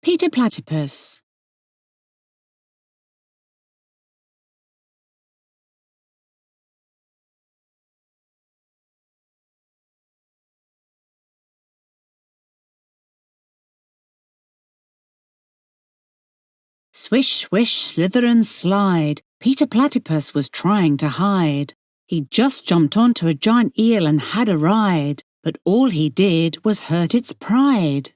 Peter Platypus. Swish, swish, slither and slide, Peter Platypus was trying to hide. He just jumped onto a giant eel and had a ride, but all he did was hurt its pride.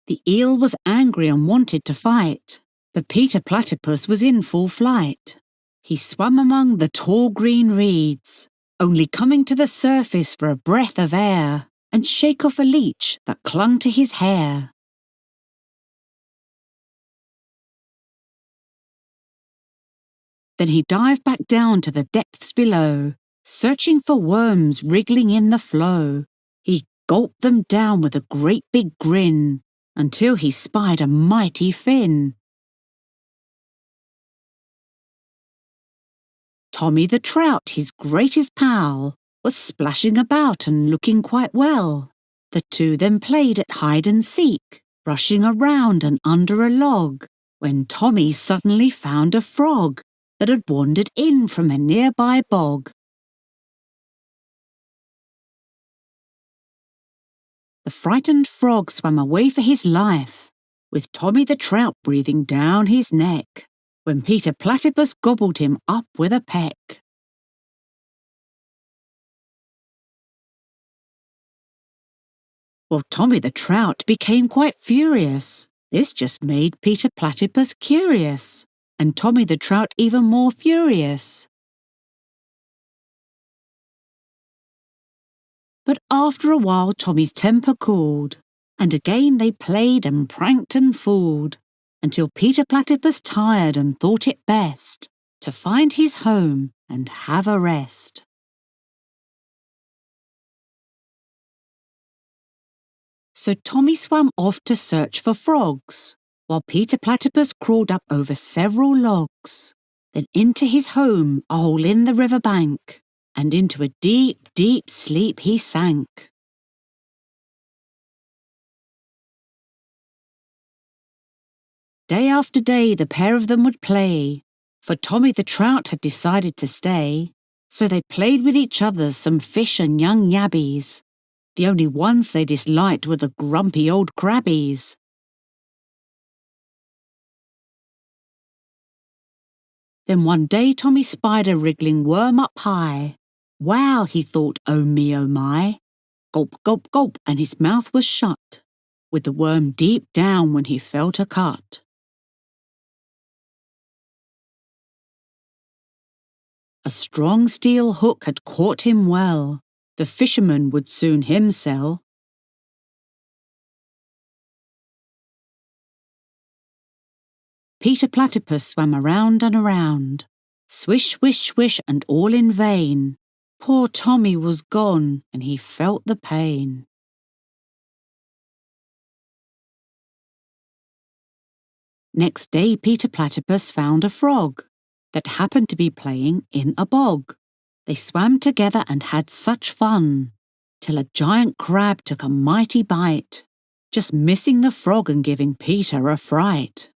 The eel was angry and wanted to fight, but Peter Platypus was in full flight. He swam among the tall green reeds, only coming to the surface for a breath of air and shake off a leech that clung to his hair. Then he dived back down to the depths below, searching for worms wriggling in the flow. He gulped them down with a great big grin, until he spied a mighty fin. Tommy the trout, his greatest pal, was splashing about and looking quite well. The two then played at hide and seek, rushing around and under a log, when Tommy suddenly found a frog that had wandered in from a nearby bog. The frightened frog swam away for his life, with Tommy the trout breathing down his neck, when Peter Platypus gobbled him up with a peck. Well, Tommy the trout became quite furious. This just made Peter Platypus curious, and Tommy the trout even more furious. But after a while Tommy's temper cooled, and again they played and pranked and fooled, until Peter Platypus tired and thought it best to find his home and have a rest. So Tommy swam off to search for frogs, while Peter Platypus crawled up over several logs, then into his home a hole in the river bank, and into a deep, deep sleep he sank. Day after day the pair of them would play, for Tommy the trout had decided to stay, so they played with each other some fish and young yabbies. The only ones they disliked were the grumpy old crabbies. Then one day Tommy spied a wriggling worm up high. Wow, he thought, oh me, oh my. Gulp, gulp, gulp, and his mouth was shut, with the worm deep down when he felt a cut. A strong steel hook had caught him well. The fisherman would soon him sell. Peter Platypus swam around and around. Swish, swish, swish, and all in vain. Poor Tommy was gone, and he felt the pain. Next day Peter Platypus found a frog that happened to be playing in a bog. They swam together and had such fun, till a giant crab took a mighty bite, just missing the frog and giving Peter a fright.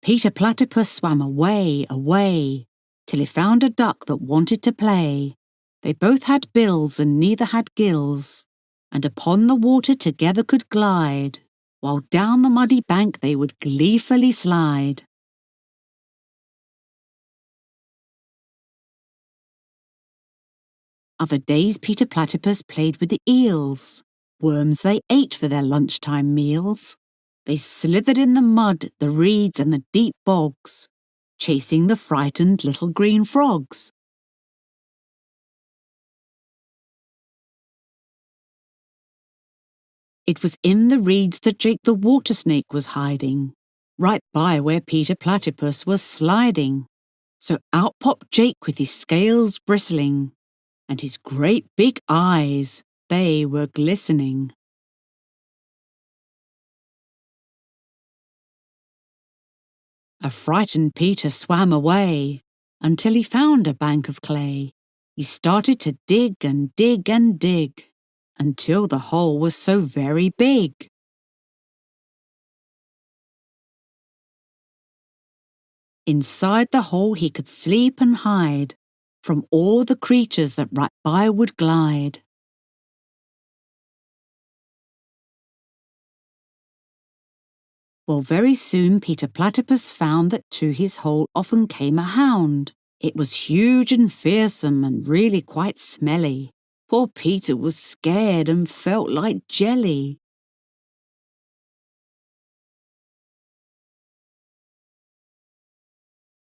Peter Platypus swam away, away, till he found a duck that wanted to play. They both had bills and neither had gills, and upon the water together could glide, while down the muddy bank they would gleefully slide. Other days Peter Platypus played with the eels. Worms they ate for their lunchtime meals. They slithered in the mud, the reeds and the deep bogs, chasing the frightened little green frogs. It was in the reeds that Jake the water snake was hiding, right by where Peter Platypus was sliding. So out popped Jake with his scales bristling, and his great big eyes, they were glistening. A frightened Peter swam away, until he found a bank of clay. He started to dig and dig and dig, until the hole was so very big. Inside the hole he could sleep and hide from all the creatures that right by would glide. Well, very soon Peter Platypus found that to his hole often came a hound. It was huge and fearsome and really quite smelly. Poor Peter was scared and felt like jelly.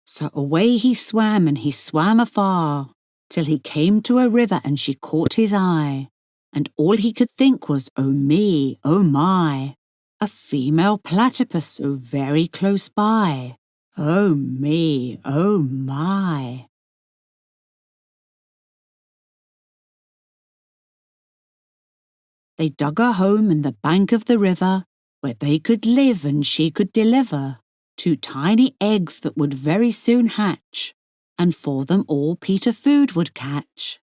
So away he swam and he swam afar, till he came to a river and she caught his eye. And all he could think was, oh me, oh my, a female platypus so very close by. Oh me, oh my. They dug a home in the bank of the river, where they could live and she could deliver 2 tiny eggs that would very soon hatch, and for them all Peter food would catch.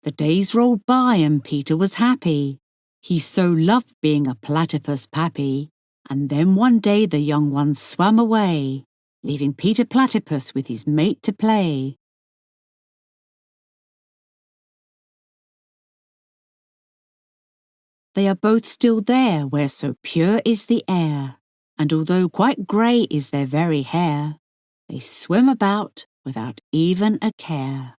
The days rolled by and Peter was happy. He so loved being a platypus pappy. And then one day the young ones swam away, leaving Peter Platypus with his mate to play. They are both still there where so pure is the air, and although quite grey is their very hair, they swim about without even a care.